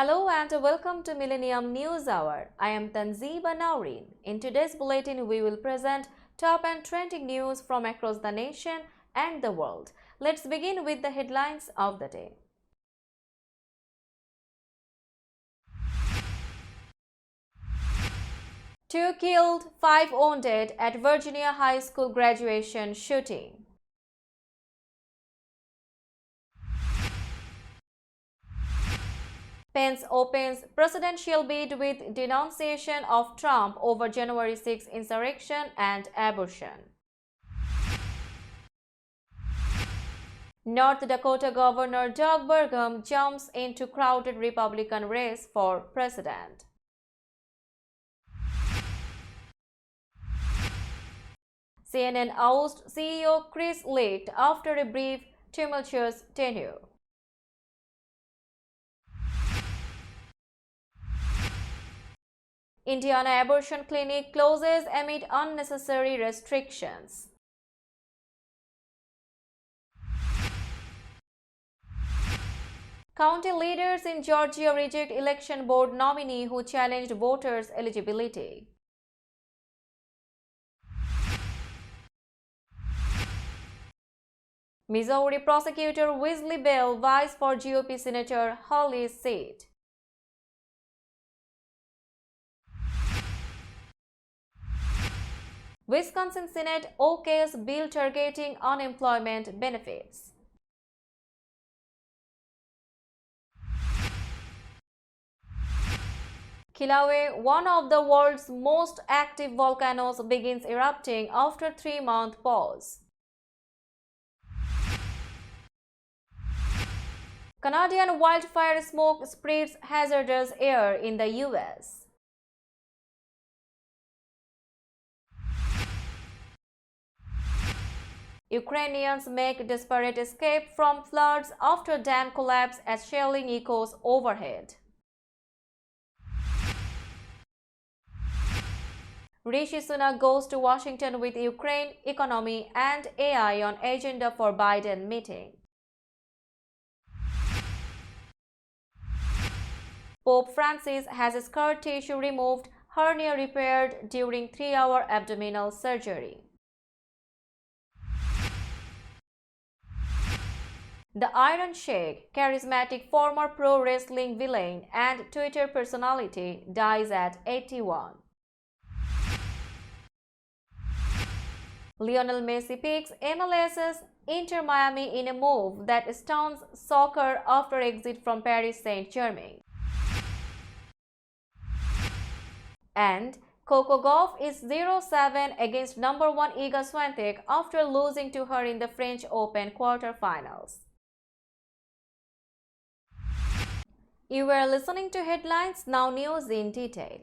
Hello and welcome to Millennium News Hour. I am Tanziba Nawreen. In today's bulletin, we will present top and trending news from across the nation and the world. Let's begin with the headlines of the day. Two killed, 5 wounded at Virginia High School graduation shooting. Pence opens presidential bid with denunciation of Trump over January 6 insurrection and abortion. North Dakota Governor Doug Burgum jumps into crowded Republican race for president. CNN oust CEO Chris Licht after a brief, tumultuous tenure. Indiana abortion clinic closes amid unnecessary restrictions. County leaders in Georgia reject election board nominee who challenged voters' eligibility. Missouri prosecutor Wesley Bell vies for GOP Senator Hawley's seat. Wisconsin Senate okays bill targeting unemployment benefits. Kilauea, one of the world's most active volcanoes, begins erupting after 3-month pause. Canadian wildfire smoke spreads hazardous air in the US. Ukrainians make desperate escape from floods after dam collapse as shelling echoes overhead. Rishi Sunak goes to Washington with Ukraine, economy and AI on agenda for Biden meeting. Pope Francis has scar tissue removed, hernia repaired during 3-hour abdominal surgery. The Iron Sheikh, charismatic former pro wrestling villain and Twitter personality, dies at 81. Lionel Messi picks MLS's Inter Miami in a move that stuns soccer after exit from Paris Saint-Germain. And Coco Gauff is 0-7 against number 1 Iga Swiatek after losing to her in the French Open quarterfinals. You were listening to headlines, now news in detail.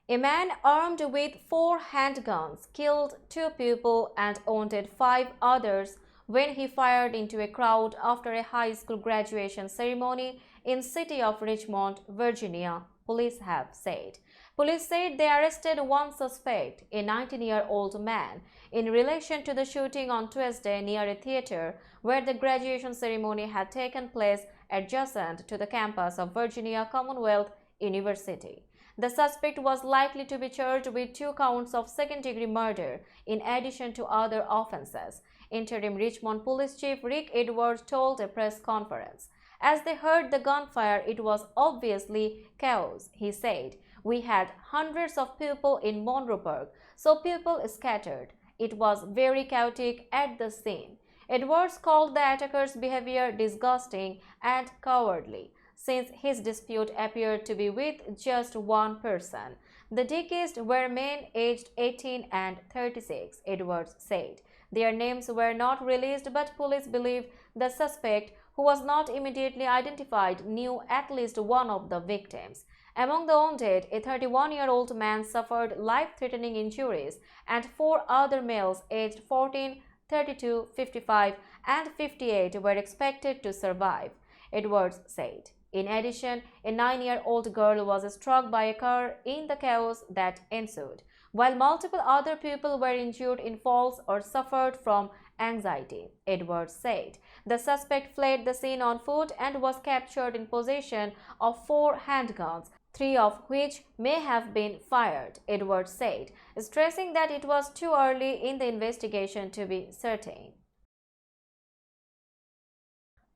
A man armed with 4 handguns killed 2 people and wounded 5 others when he fired into a crowd after a high school graduation ceremony in city of Richmond, Virginia, police have said. Police said they arrested one suspect, a 19-year-old man, in relation to the shooting on Tuesday near a theater where the graduation ceremony had taken place adjacent to the campus of Virginia Commonwealth University. The suspect was likely to be charged with 2 counts of second-degree murder in addition to other offenses, Interim Richmond Police Chief Rick Edwards told a press conference. As they heard the gunfire, it was obviously chaos, he said. We had hundreds of people in Monroe Park, so people scattered. It was very chaotic at the scene. Edwards called the attackers' behavior disgusting and cowardly, since his dispute appeared to be with just one person. The deceased were men aged 18 and 36, Edwards said. Their names were not released, but police believe the suspect, who was not immediately identified, knew at least one of the victims. Among the wounded, a 31-year-old man suffered life-threatening injuries, and 4 other males aged 14, 32, 55, and 58 were expected to survive, Edwards said. In addition, a 9-year-old girl was struck by a car in the chaos that ensued. while multiple other people were injured in falls or suffered from anxiety, Edwards said. The suspect fled the scene on foot and was captured in possession of 4 handguns, 3 of which may have been fired, Edwards said, stressing that it was too early in the investigation to be certain.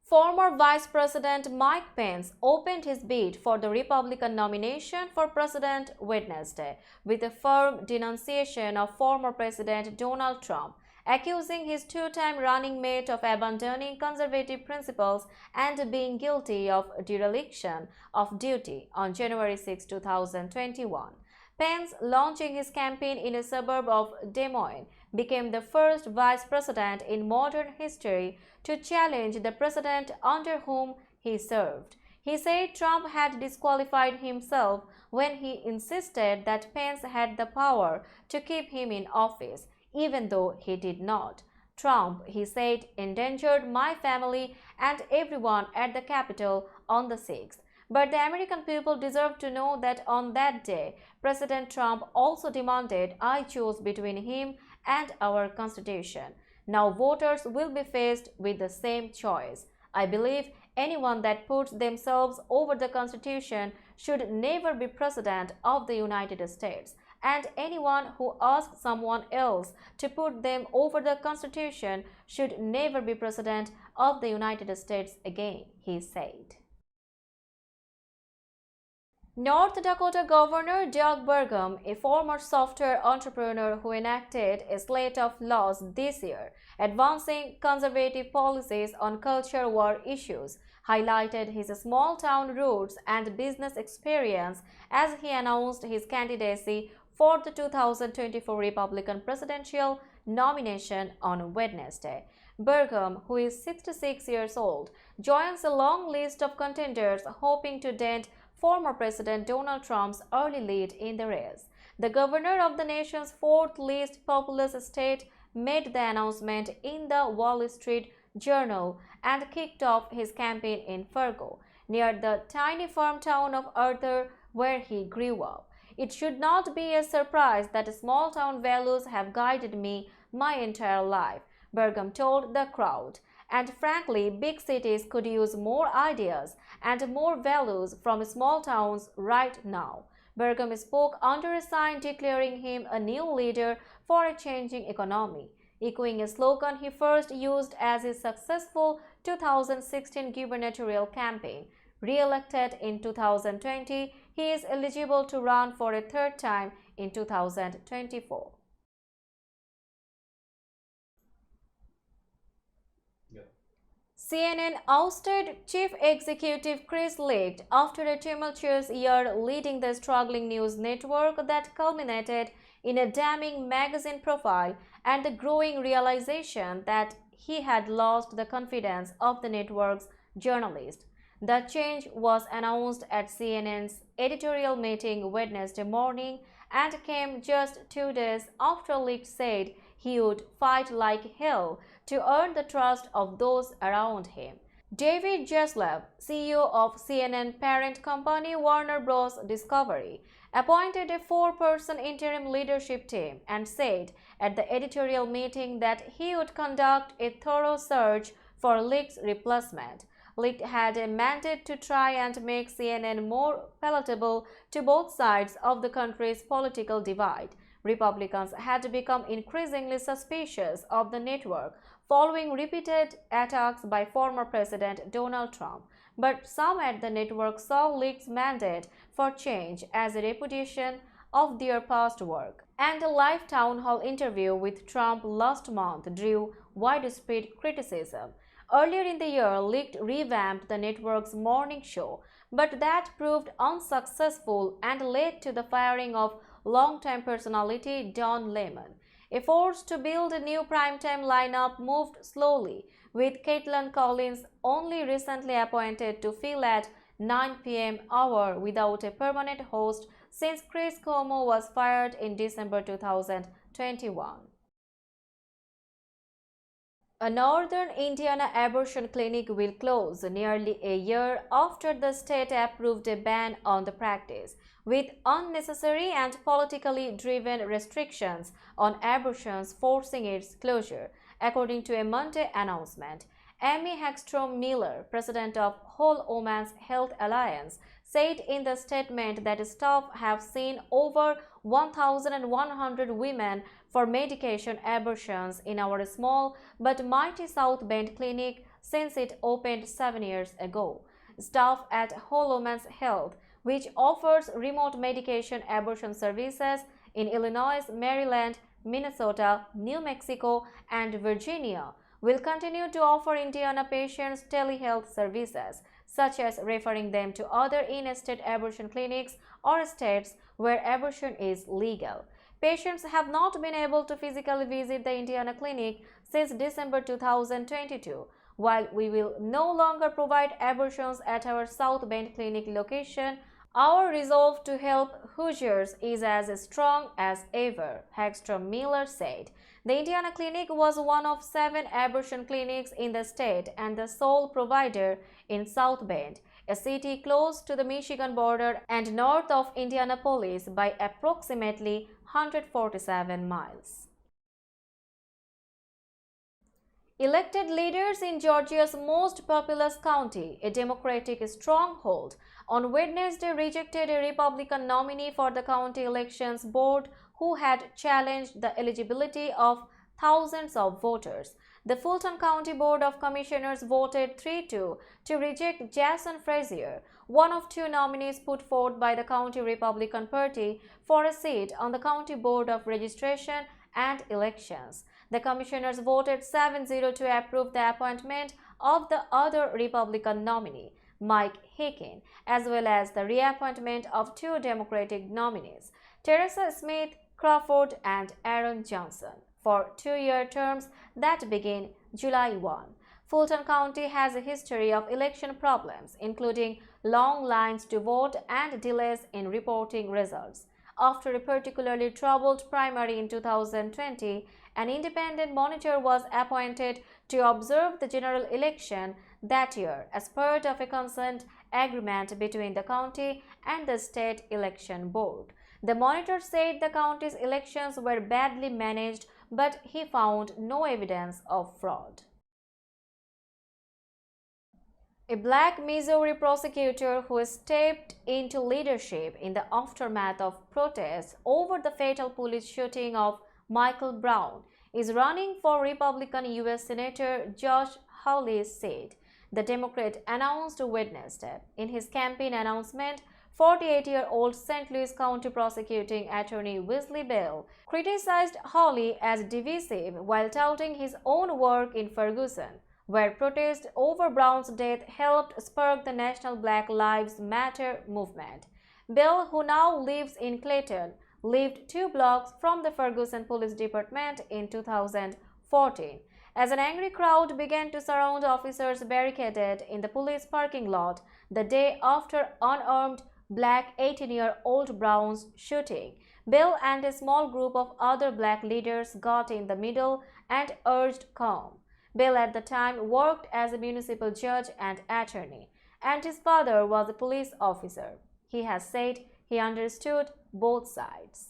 Former Vice President Mike Pence opened his bid for the Republican nomination for President Wednesday with a firm denunciation of former President Donald Trump, accusing his two-time running mate of abandoning conservative principles and being guilty of dereliction of duty on January 6, 2021. Pence, launching his campaign in a suburb of Des Moines, became the first vice president in modern history to challenge the president under whom he served. He said Trump had disqualified himself when he insisted that Pence had the power to keep him in office, even though he did not. Trump, he said, endangered my family and everyone at the Capitol on the 6th. But the American people deserve to know that on that day, President Trump also demanded I choose between him and our Constitution. Now voters will be faced with the same choice. I believe anyone that puts themselves over the Constitution should never be President of the United States, and anyone who asks someone else to put them over the Constitution should never be President of the United States again, he said. North Dakota Governor Doug Burgum, a former software entrepreneur who enacted a slate of laws this year advancing conservative policies on culture war issues, highlighted his small-town roots and business experience as he announced his candidacy for the 2024 Republican presidential nomination on Wednesday. Burgum, who is 66 years old, joins a long list of contenders hoping to dent former President Donald Trump's early lead in the race. The governor of the nation's fourth least populous state made the announcement in the Wall Street Journal and kicked off his campaign in Fargo, near the tiny farm town of Arthur, where he grew up. It should not be a surprise that small town values have guided me my entire life, Burgum told the crowd. And frankly, big cities could use more ideas and more values from small towns right now. Burgum spoke under a sign declaring him a new leader for a changing economy, echoing a slogan he first used as his successful 2016 gubernatorial campaign. Re-elected in 2020, he is eligible to run for a third time in 2024. CNN ousted Chief Executive Chris Licht after a tumultuous year leading the struggling news network that culminated in a damning magazine profile and the growing realization that he had lost the confidence of the network's journalists. The change was announced at CNN's editorial meeting Wednesday morning and came just 2 days after Licht said he would fight like hell to earn the trust of those around him. David Zaslav, CEO of CNN parent company Warner Bros. Discovery, appointed a 4-person interim leadership team and said at the editorial meeting that he would conduct a thorough search for Licht's replacement. Licht had a mandate to try and make CNN more palatable to both sides of the country's political divide. Republicans had become increasingly suspicious of the network following repeated attacks by former President Donald Trump, but some at the network saw Licht's mandate for change as a repudiation of their past work. And a live town hall interview with Trump last month drew widespread criticism. Earlier in the year, Licht revamped the network's morning show, but that proved unsuccessful and led to the firing of longtime personality Don Lemon. Efforts to build a new primetime lineup moved slowly, with Caitlin Collins only recently appointed to fill at 9 p.m. hour without a permanent host since Chris Cuomo was fired in December 2021. A northern Indiana abortion clinic will close nearly a year after the state approved a ban on the practice, with unnecessary and politically driven restrictions on abortions forcing its closure, according to a Monday announcement. Amy Hagstrom Miller, president of Whole Woman's Health Alliance, said in the statement that staff have seen over 1,100 women for medication abortions in our small but mighty South Bend clinic since it opened 7 years ago. Staff at Whole Woman's Health, which offers remote medication abortion services in Illinois, Maryland, Minnesota, New Mexico, and Virginia, will continue to offer Indiana patients telehealth services, such as referring them to other in-state abortion clinics or states where abortion is legal. Patients have not been able to physically visit the Indiana clinic since December 2022. While we will no longer provide abortions at our South Bend clinic location, our resolve to help Hoosiers is as strong as ever, Hagstrom Miller said. The Indiana clinic was one of 7 abortion clinics in the state and the sole provider in South Bend, a city close to the Michigan border and north of Indianapolis by approximately 147 miles. Elected leaders in Georgia's most populous county, a Democratic stronghold, on Wednesday rejected a Republican nominee for the county elections board who had challenged the eligibility of thousands of voters. The Fulton County Board of Commissioners voted 3-2 to reject Jason Frazier, one of 2 nominees put forth by the County Republican Party for a seat on the County Board of Registration and Elections. The commissioners voted 7-0 to approve the appointment of the other Republican nominee, Mike Hicken, as well as the reappointment of 2 Democratic nominees, Teresa Smith Crawford and Aaron Johnson, for 2-year terms that begin July 1. Fulton County has a history of election problems, including long lines to vote and delays in reporting results. After a particularly troubled primary in 2020, an independent monitor was appointed to observe the general election that year as part of a consent agreement between the county and the state election board. The monitor said the county's elections were badly managed, but he found no evidence of fraud. A black Missouri prosecutor who stepped into leadership in the aftermath of protests over the fatal police shooting of Michael Brown is running for Republican U.S. Senator Josh Hawley said, the Democrat announced Wednesday. In his campaign announcement, 48-year-old St. Louis County prosecuting attorney Wesley Bell criticized Hawley as divisive while touting his own work in Ferguson, where protests over Brown's death helped spark the national Black Lives Matter movement. Bell, who now lives in Clayton, lived 2 blocks from the Ferguson Police Department in 2014. As an angry crowd began to surround officers barricaded in the police parking lot the day after unarmed black 18-year-old Brown's shooting, Bell and a small group of other black leaders got in the middle and urged calm. Bell at the time worked as a municipal judge and attorney, and his father was a police officer. He has said he understood both sides.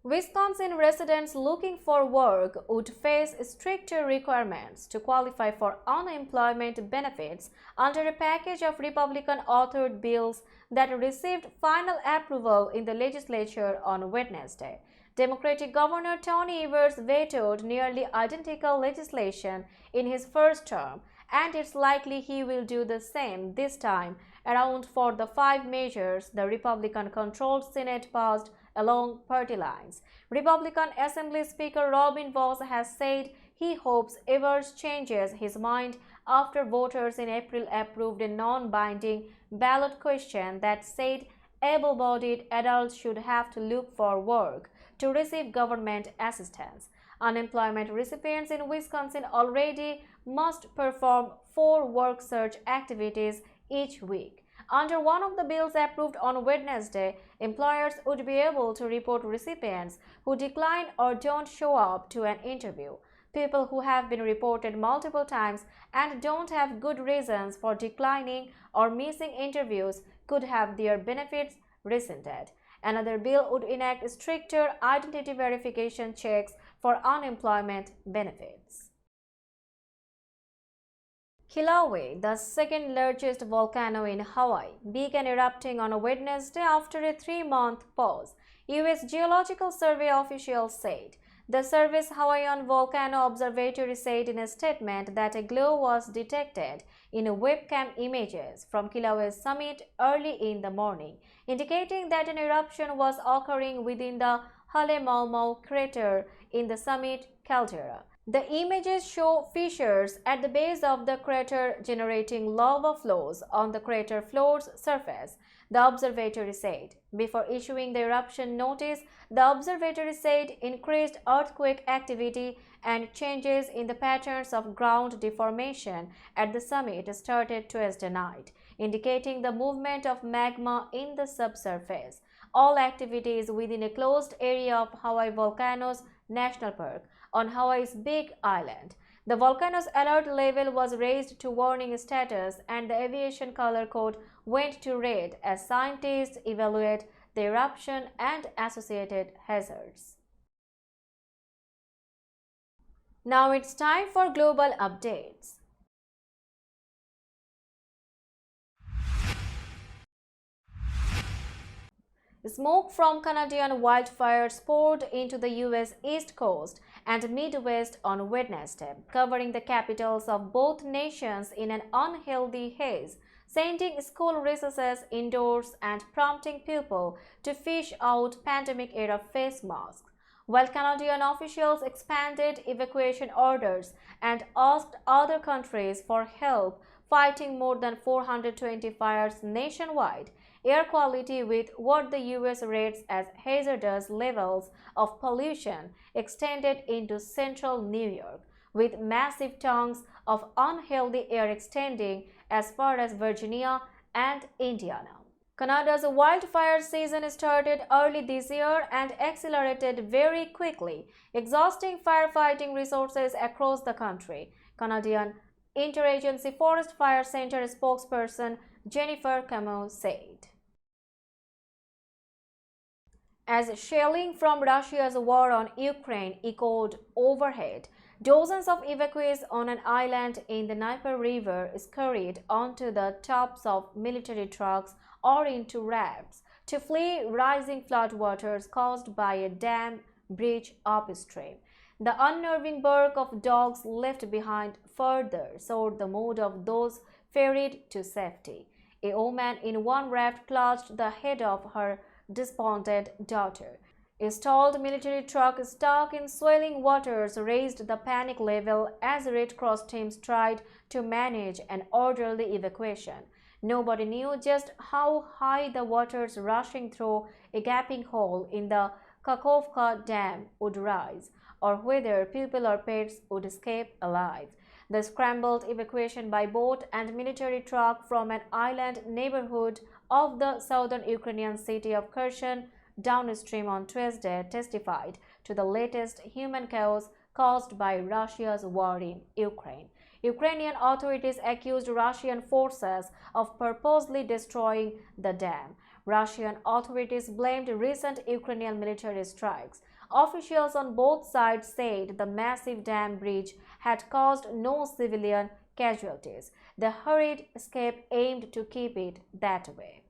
Wisconsin residents looking for work would face stricter requirements to qualify for unemployment benefits under a package of Republican-authored bills that received final approval in the legislature on Wednesday. Democratic Governor Tony Evers vetoed nearly identical legislation in his first term, and it's likely he will do the same this time around for the 5 measures the Republican-controlled Senate passed along party lines. Republican Assembly Speaker Robin Vos has said he hopes Evers changes his mind after voters in April approved a non-binding ballot question that said able-bodied adults should have to look for work to receive government assistance. Unemployment recipients in Wisconsin already must perform 4 work search activities each week. Under one of the bills approved on Wednesday, employers would be able to report recipients who decline or don't show up to an interview. People who have been reported multiple times and don't have good reasons for declining or missing interviews could have their benefits rescinded. Another bill would enact stricter identity verification checks for unemployment benefits. Kilauea, the second largest volcano in Hawaii, began erupting on Wednesday after a 3-month pause, U.S. Geological Survey officials said. The service's Hawaiian Volcano Observatory said in a statement that a glow was detected in webcam images from Kilauea's summit early in the morning, indicating that an eruption was occurring within the Halemaumau crater in the summit caldera. The images show fissures at the base of the crater generating lava flows on the crater floor's surface, the observatory said. Before issuing the eruption notice, the observatory said increased earthquake activity and changes in the patterns of ground deformation at the summit started Tuesday night, indicating the movement of magma in the subsurface. All activities within a closed area of Hawaii Volcanoes National Park on Hawaii's Big Island. The volcano's alert level was raised to warning status and the aviation color code went to red as scientists evaluate the eruption and associated hazards. Now it's time for global updates. Smoke from Canadian wildfires poured into the U.S. East Coast and Midwest on Wednesday, covering the capitals of both nations in an unhealthy haze, sending school recesses indoors and prompting people to fish out pandemic-era face masks. While Canadian officials expanded evacuation orders and asked other countries for help fighting more than 420 fires nationwide, air quality with what the U.S. rates as hazardous levels of pollution extended into central New York, with massive tongues of unhealthy air extending as far as Virginia and Indiana. Canada's wildfire season started early this year and accelerated very quickly, exhausting firefighting resources across the country. Canadian Interagency Forest Fire Center spokesperson Jennifer Camus said. As shelling from Russia's war on Ukraine echoed overhead, dozens of evacuees on an island in the Dnieper River scurried onto the tops of military trucks or into rafts to flee rising floodwaters caused by a dam breach upstream. The unnerving bark of dogs left behind further soured the mood of those ferried to safety. A woman in one raft clutched the head of her despondent daughter. A stalled military truck stuck in swelling waters raised the panic level as Red Cross teams tried to manage an orderly evacuation. Nobody knew just how high the waters rushing through a gaping hole in the Kakhovka Dam would rise, or whether people or pets would escape alive. The scrambled evacuation by boat and military truck from an island neighborhood of the southern Ukrainian city of Kherson downstream on Tuesday testified to the latest human chaos caused by Russia's war in Ukraine. Ukrainian authorities accused Russian forces of purposely destroying the dam. Russian authorities blamed recent Ukrainian military strikes. Officials on both sides said the massive dam breach had caused no civilian casualties. The hurried escape aimed to keep it that way.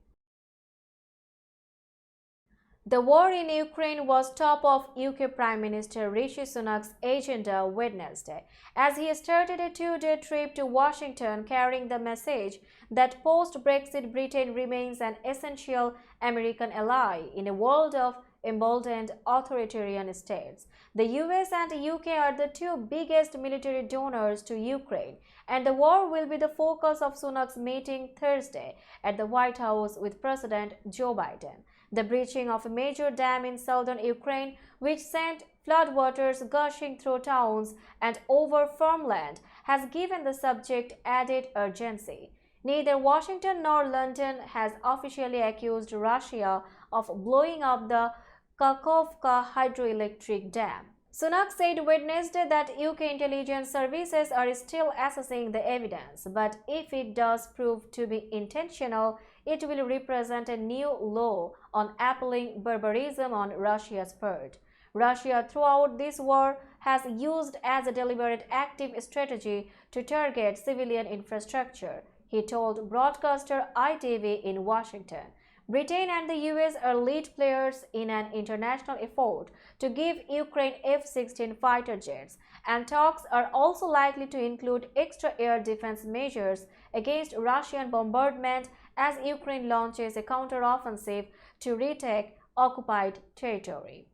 The war in Ukraine was top of UK Prime Minister Rishi Sunak's agenda Wednesday, as he started a 2-day trip to Washington carrying the message that post-Brexit Britain remains an essential American ally in a world of emboldened authoritarian states. The US and UK are the two biggest military donors to Ukraine, and the war will be the focus of Sunak's meeting Thursday at the White House with President Joe Biden. The breaching of a major dam in southern Ukraine, which sent floodwaters gushing through towns and over farmland, has given the subject added urgency. Neither Washington nor London has officially accused Russia of blowing up the Kakhovka hydroelectric dam. Sunak said Wednesday that UK intelligence services are still assessing the evidence, but if it does prove to be intentional, it will represent a new law on appalling barbarism on Russia's part. Russia, throughout this war, has used as a deliberate active strategy to target civilian infrastructure, he told broadcaster ITV in Washington. Britain and the US are lead players in an international effort to give Ukraine F-16 fighter jets, and talks are also likely to include extra air defense measures against Russian bombardment as Ukraine launches a counteroffensive to retake occupied territory.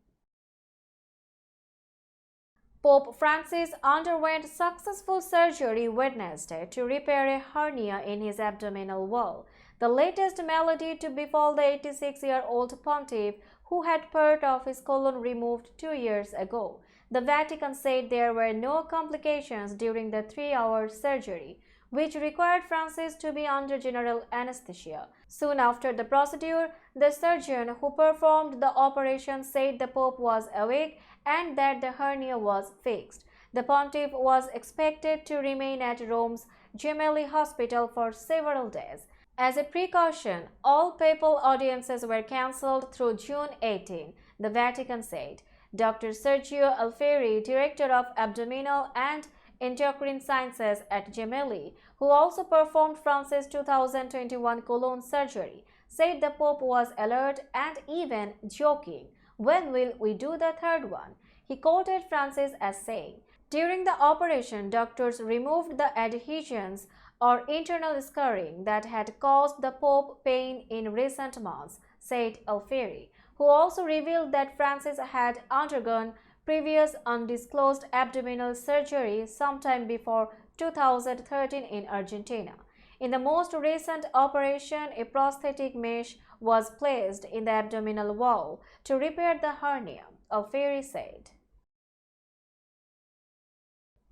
Pope Francis underwent successful surgery Wednesday to repair a hernia in his abdominal wall, the latest malady to befall the 86-year-old pontiff who had part of his colon removed 2 years ago. The Vatican said there were no complications during the 3-hour surgery, which required Francis to be under general anesthesia. Soon after the procedure, the surgeon who performed the operation said the Pope was awake and that the hernia was fixed. The pontiff was expected to remain at Rome's Gemelli Hospital for several days. As a precaution, all papal audiences were cancelled through June 18, the Vatican said. Dr. Sergio Alfieri, director of abdominal and endocrine sciences at Gemelli, who also performed Francis' 2021 colon surgery, said the Pope was alert and even joking. When will we do the third one? He quoted Francis as saying, during the operation, doctors removed the adhesions or internal scarring that had caused the Pope pain in recent months, said Alfieri, who also revealed that Francis had undergone previous undisclosed abdominal surgery sometime before 2013 in Argentina. In the most recent operation, a prosthetic mesh was placed in the abdominal wall to repair the hernia, Alfieri said.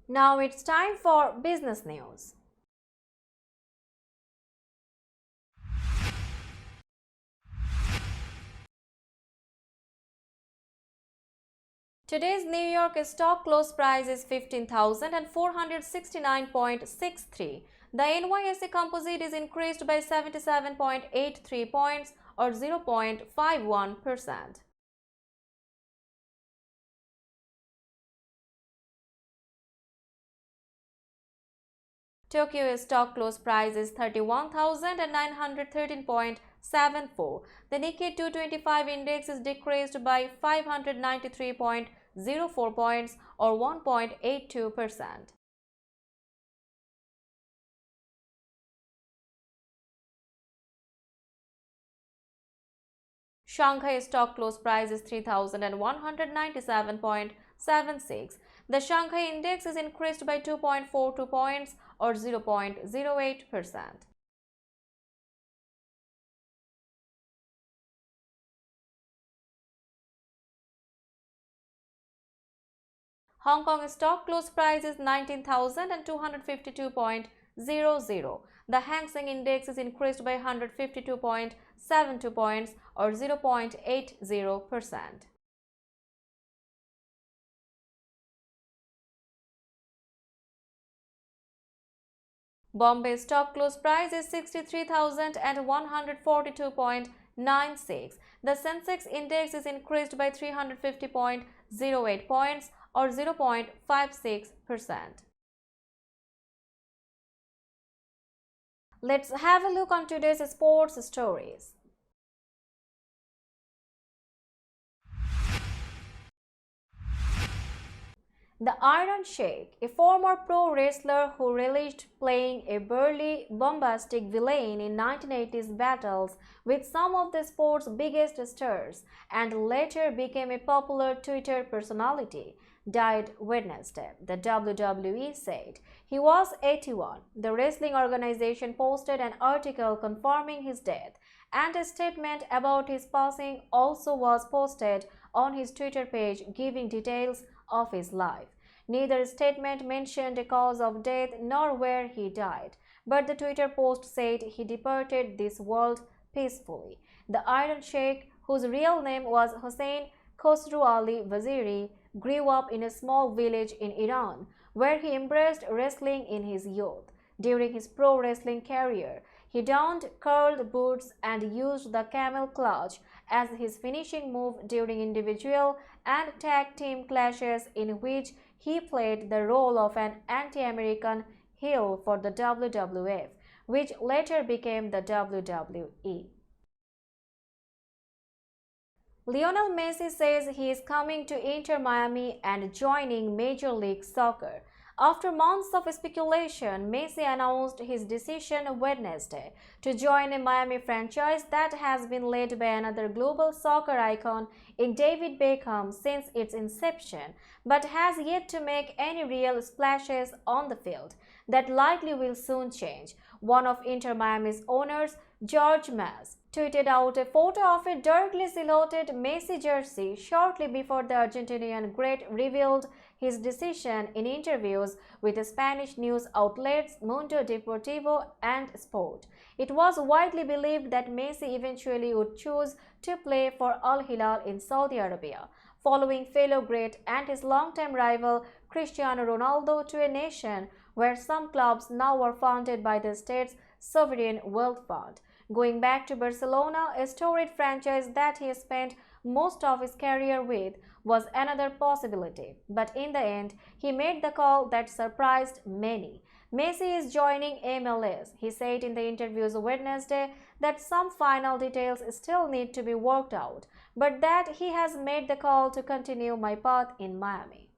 Now it's time for business news. Today's New York stock close price is 15,469.63. The NYSE Composite is increased by 77.83 points or 0.51%. Tokyo stock close price is 31,913.74. The Nikkei 225 index is decreased by 593.04 points or 1.82%. Shanghai stock close price is 3,197.76. The Shanghai index is increased by 2.42 points or 0.08%. Hong Kong stock close price is 19,252.00. The Hang Seng index is increased by 152.72 points or 0.80%. Bombay stock close price is 63,142.96. The Sensex index is increased by 350.08 points or 0.56%. Let's have a look on today's sports stories. The Iron Sheikh, a former pro wrestler who relished playing a burly, bombastic villain in 1980s battles with some of the sport's biggest stars and later became a popular Twitter personality, died Wednesday, the WWE said. He was 81. The wrestling organization posted an article confirming his death, and a statement about his passing also was posted on his Twitter page giving details of his life. Neither statement mentioned a cause of death nor where he died. but the Twitter post said he departed this world peacefully. The Iron Sheikh, whose real name was Hossein Khosrow Ali Waziri, grew up in a small village in Iran, where he embraced wrestling in his youth. During his pro wrestling career, he donned curled boots and used the camel clutch as his finishing move during individual and tag team clashes in which he played the role of an anti-American heel for the WWF, which later became the WWE. Lionel Messi says he is coming to Inter Miami and joining Major League Soccer. After months of speculation, Messi announced his decision Wednesday to join a Miami franchise that has been led by another global soccer icon in David Beckham since its inception, but has yet to make any real splashes on the field. That likely will soon change. One of Inter Miami's owners, George Mas, tweeted out a photo of a darkly silhouetted Messi jersey shortly before the Argentinian great revealed his decision in interviews with Spanish news outlets Mundo Deportivo and Sport. It was widely believed that Messi eventually would choose to play for Al Hilal in Saudi Arabia, following fellow great and his longtime rival Cristiano Ronaldo to a nation where some clubs now are funded by the state's sovereign wealth fund. Going back to Barcelona, a storied franchise that he spent most of his career with, was another possibility. But in the end, he made the call that surprised many. Messi is joining MLS. He said in the interviews Wednesday that some final details still need to be worked out, but that he has made the call to continue my path in Miami.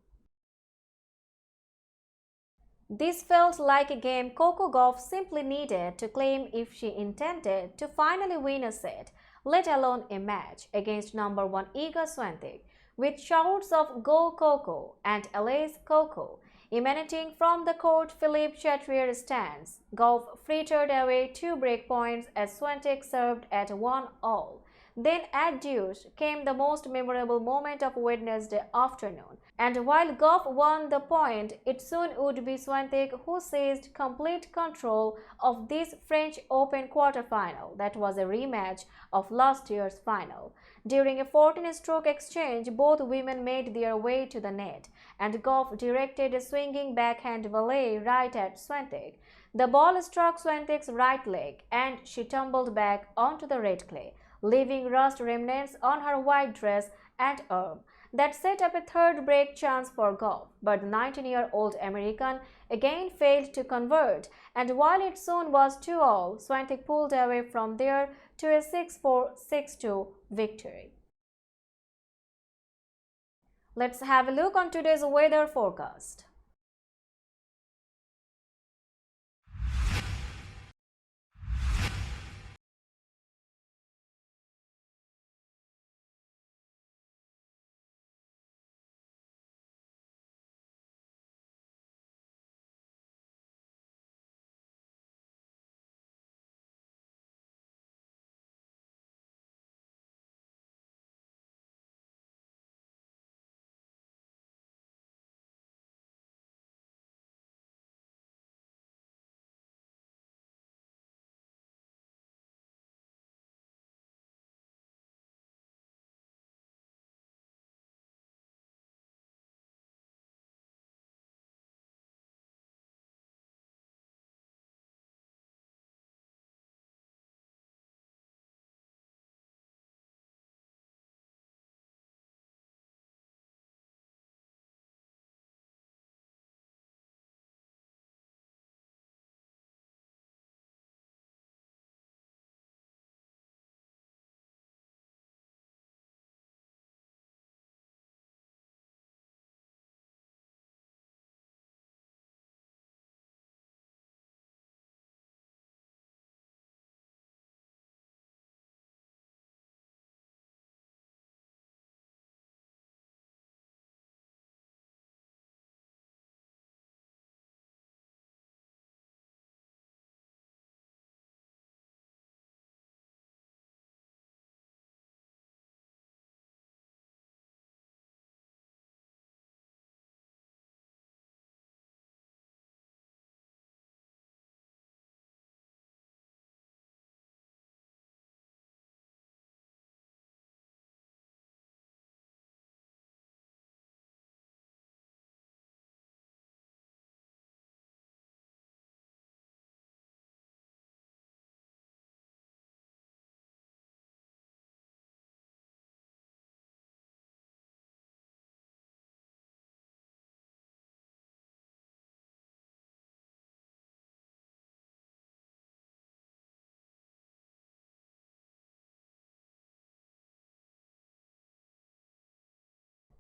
This felt like a game Coco Gauff simply needed to claim if she intended to finally win a set, let alone a match, against number 1 Iga Swiatek, with shouts of "Go Coco" and "Alice Coco" emanating from the court. Philippe Chatrier stands. Gauff frittered away 2 break points as Swiatek served at 1-all. Then at deuce came the most memorable moment of Wednesday afternoon, and while Gauff won the point, it soon would be Swiatek who seized complete control of this French Open quarterfinal that was a rematch of last year's final. During a 14-stroke exchange, both women made their way to the net, and Gauff directed a swinging backhand volley right at Swiatek. The ball struck Swiatek's right leg, and she tumbled back onto the red clay, leaving rust remnants on her white dress and arm. That set up a third break chance for Gauff, but the 19-year-old American again failed to convert, and while it soon was 2-all, Swiatek pulled away from there to a 6-4, 6-2 victory. Let's have a look on today's weather forecast.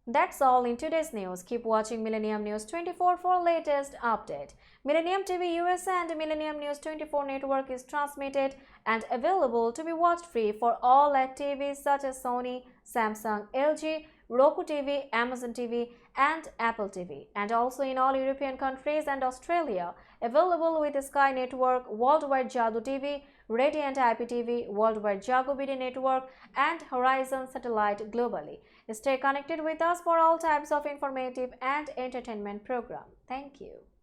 That's all in today's news. Keep watching Millennium News 24 for latest update. Millennium TV USA and Millennium News 24 network is transmitted and available to be watched free for all at TVs such as Sony, Samsung, LG, Roku TV, Amazon TV and Apple TV, and also in all European countries and Australia. Available with Sky Network, Worldwide Jago TV, Radiant IPTV, Worldwide Jago BD Network and Horizon Satellite globally. Stay connected with us for all types of informative and entertainment program. Thank you.